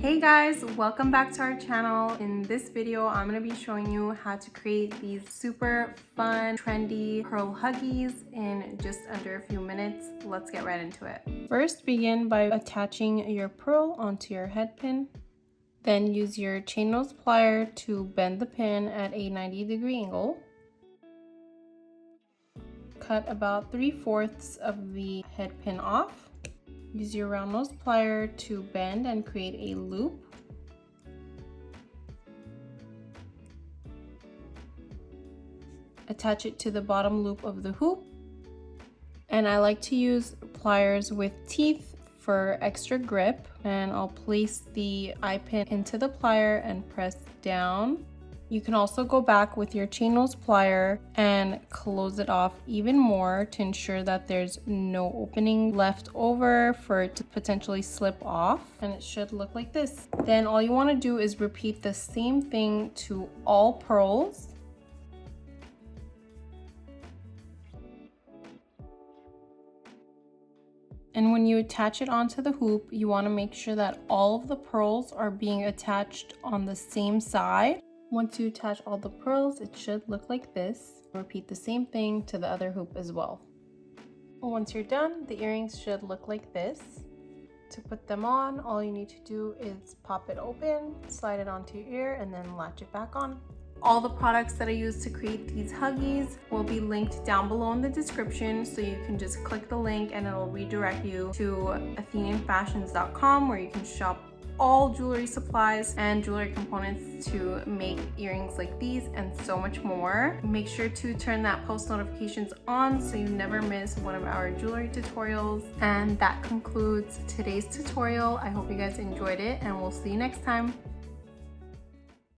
Hey guys, welcome back to our channel. In this video, I'm going to be showing you how to create these super fun, trendy pearl huggies in just under a few minutes. Let's get right into it. First, begin by attaching your pearl onto your head pin. Then use your chain nose plier to bend the pin at a 90-degree angle. Cut about 3/4 of the head pin off. Use your round nose plier to bend and create a loop. Attach it to the bottom loop of the hoop. And I like to use pliers with teeth for extra grip. And I'll place the eye pin into the plier and press down. You can also go back with your chain nose plier and close it off even more to ensure that there's no opening left over for it to potentially slip off, and it should look like this. Then all you want to do is repeat the same thing to all pearls. And when you attach it onto the hoop, you want to make sure that all of the pearls are being attached on the same side. Once you attach all the pearls, it should look like this. Repeat the same thing to the other hoop as well. Once you're done, the earrings should look like this. To put them on, all you need to do is pop it open, slide it onto your ear, and then latch it back on. All the products that I use to create these huggies will be linked down below in the description, so you can just click the link and it'll redirect you to athenianfashions.com, where you can shop all jewelry supplies and jewelry components to make earrings like these and so much more. Make sure to turn that post notifications on so you never miss one of our jewelry tutorials. And that concludes today's tutorial. I hope you guys enjoyed it, and we'll see you next time.